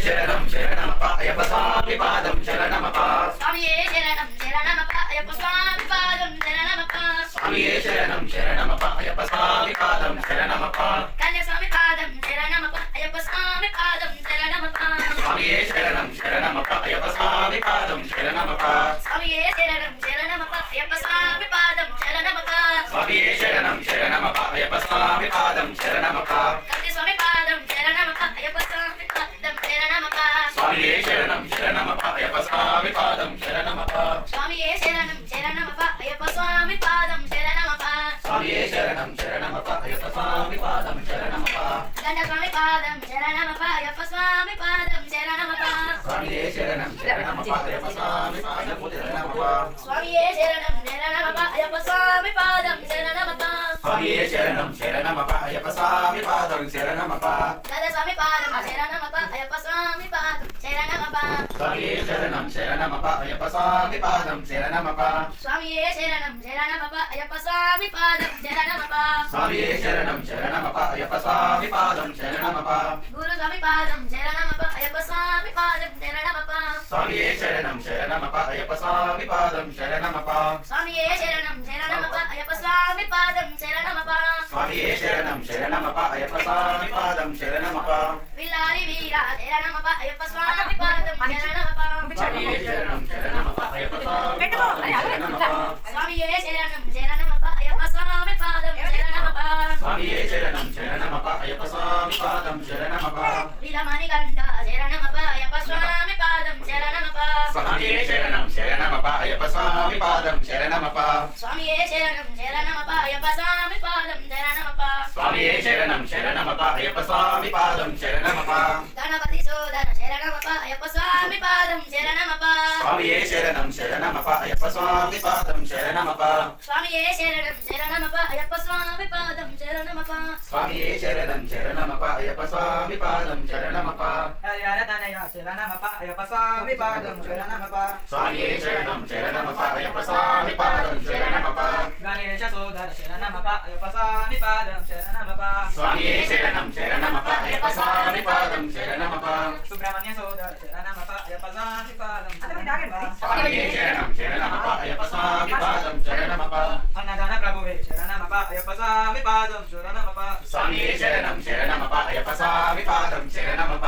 శరణం శరణమప్ప అయ్యప్ప స్వామి పాదం శరణమప్ప స్వామియే శరణం శరణమప్ప అయ్యప్ప స్వామి పాదం శరణమప్ప స్వామియే శరణం శరణమప్ప అయ్యప్ప స్వామి పాదం శరణమప్ప కన్యస్వామి పాదం శరణమప్ప అయ్యప్ప స్వామి పాదం శరణమప్ప స్వామియే శరణం శరణమప్ప అయ్యప్ప స్వామి పాదం శరణమప్ప స్వామియే శరణం శరణమప్ప అయ్యప్ప స్వామి పాదం శరణమప్ప స్వామియే శరణం శరణమప్ప అయ్యప్ప స్వామి పాదం శరణమప్ప కన్యస్వామి పాదం శరణమప్ప అయ్యప్ప స్వామి పాదం శరణమప్ప స్వామియే శరణం శరణమప్ప అయ్యప్ప స్వామి పాదం శరణమప్ప స్వామియే శరణం శరణమప్ప అయ్యప్ప స్వామి పాదం శరణమప్ప స్వామియే శరణం శరణమప్ప అయ్యప్ప స్వామి పాదం శరణమప్ప దండస్వామి పాదం శరణమప్ప అయ్యప్ప స్వామి పాదం శరణమప్ప స్వామియే శరణం శరణమప్ప అయ్యప్ప స్వామి పాదం శరణమప్ప స్వామియే శరణం శరణమప్ప అయ్యప్ప స్వామి పాదం శరణమప్ప స్వామియే శరణం శరణమప్ప అయ్యప్ప స్వామి పాదం శరణమప్ప గదస్వామి పాదం శరణమప్ప అయ్యప్ప స్వామి పాదం శరణమప్ప స్వామియే శరణం శరణమప్ప అయ్యప్ప స్వామి పాదం శరణమప్ప స్వామియే శరణం శరణమప్ప అయ్యప్ప స్వామి పాదం శరణమప్ప స్వామియే శరణం శరణమప్ప అయ్యప్ప స్వామి పాదం శరణమప్ప గురు స్వామి పాదం శరణమప్ప అయ్యప్ప స్వామి పాదం శరణమప్ప స్వామియే శరణం శరణమప్ప అయ్యప్ప స్వామి పాదం శరణమప్ప స్వామియే శరణం శరణమప్ప అయ్యప్ప స్వామి పాదం శరణమప్ప స్వామియే శరణం శరణమప్ప అయ్యప్ప స్వామి పాదం శరణమప్ప విల్లారి వీర శరణమప్ప అయ్యప్ప స్వామి పాదం శరణమప్ప స్వామియే శరణం శరణమప్ప అయ్యప్ప స్వామి పాదం శరణమప్ప స్వామియే శరణం శరణమప్ప అయ్యప్ప స్వామి పాదం శరణమప్ప స్వామియే శరణం శరణమప్ప అయ్యప్ప స్వామి పాదం శరణమప్ప విలమణి గంట శరణమప్ప అయ్యప్ప స్వామి పాదం శరణమప్ప స్వామియే శరణం శరణమప్ప అయ్యప్ప స్వామి పాదం శరణమప్ప స్వామియే శరణం శరణమప్ప అయ్యప్ప స్వామి పాదం శరణమప్ప స్వామియే శరణం శరణమప్ప అయ్యప్ప స్వామి పాదం శరణమప్ప గణపతి సోదర శరణమప్ప అయ్యప్ప స్వామి పాదం శరణమప్ప స్వామియే శరణం శరణమప్ప అయ్యప్ప స్వామి పాదం శరణమప్ప స్వామియే శరణం శరణమప్ప అయ్యప్ప స్వామి పాదం శరణమప్ప స్వామియే శరణం శరణమప్ప అయ్యప్ప స్వామి పాదం శరణమప్ప హరిహరతనయ శరణమప్ప అయ్యప్ప స్వామి పాదం శరణమప్ప స్వామియే శరణం శరణమప్ప అయ్యప్ప స్వామి పాదం శరణమప్ప గణేశ సోదర శరణమప్ప అయ్యప్ప స్వామి పాదం శరణమప్ప స్వామియే శరణం శరణమప్ప అయ్యప్ప స్వామి పాదం శరణమప్ప సుబ్రహ్మణ్య సోదర శరణమప్ప అయ్యప్ప స్వామి పాదం శరణమప్ప స్వామియే శరణం శరణమప్ప అయ్యప్ప స్వామి పాదం శరణమప్ప అన్నదాన ప్రభువే శరణమప్ప అయ్యప్ప స్వామి పాదం శరణమప్ప స్వామియే శరణం శరణమప్ప అయ్యప్ప స్వామి పాదం శరణమప్ప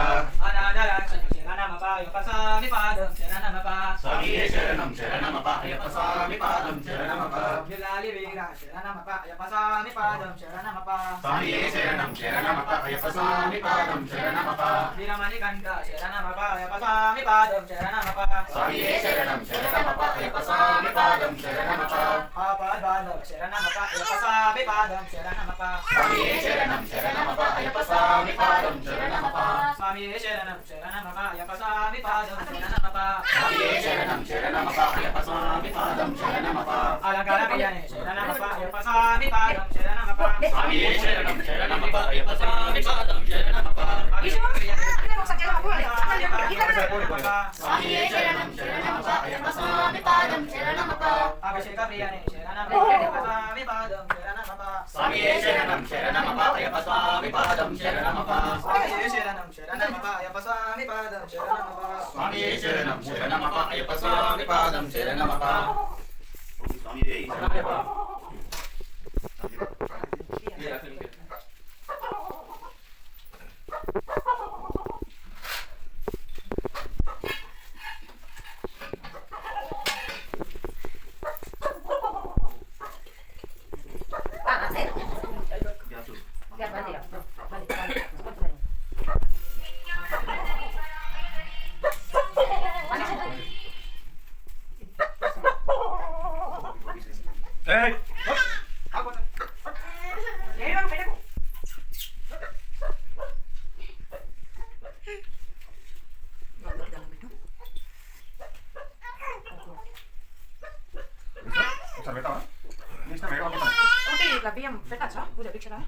అనాథ రక్షణ శరణమప్ప అయ్యప్ప స్వామి పాదం శరణమప్ప స్వామియే శరణం శరణమప్ప అయ్యప్ప స్వామి పాదం శరణమప్ప బిలాలి వీర శరణమప్ప అయ్యప్ప స్వామి పాదం శరణమప్ప స్వామియే శరణం శరణమప్ప అయ్యప్ప స్వామి పాదం శరణమప్ప వీరమణి కంఠ శరణమప్ప అయ్యప్ప స్వామి పాదం శరణమప్ప స్వామియే శరణం శరణమప్ప అయ్యప్ప స్వామి పాదం శరణమప్ప ఆపద్బాంధవ శరణమప్ప అయ్యప్ప స్వామి పాదం శరణమప్ప స్వామియే శరణం శరణమప్ప అయ్యప్ప స్వామి పాదం శరణమప్ప స్వామియే శరణం శరణమప్ప అయ్యప్ప స్వామి పాదం శరణమప్ప స్వామియే శరణం శరణమప్ప అయ్యప్ప స్వామి పాదం శరణమప్ప అలంకార ప్రియనే శరణమప్ప అయ్యప్ప స్వామి పాదం శరణమప్ప స్వామియే శరణం శరణమప్ప అయ్యప్ప స్వామి పాదం శరణమప్ప అభిషేక ప్రియనే స్వామియే శరణం శరణమప్ప అయ్యప్ప స్వామి పాదం శరణమప్ప అభిషేక ప్రియనే శరణమప్ప అయ్యప్ప స్వామి పాదం శరణమప్ప స్వామియే శరణం శరణమప్ప అయ్యప్ప స్వామి పాదం శరణమప్ప స్వామియే శరణం శరణమప్ప అయ్యప్ప స్వామి పాదం శరణమప్ప స్వామియే శరణం శరణమప్ప అయ్యప్ప స్వామి పాదం శరణమప్ప స్వామియే శరణమప్ప బియ్యం పెట్టచ్చా పూజ భిక్షరా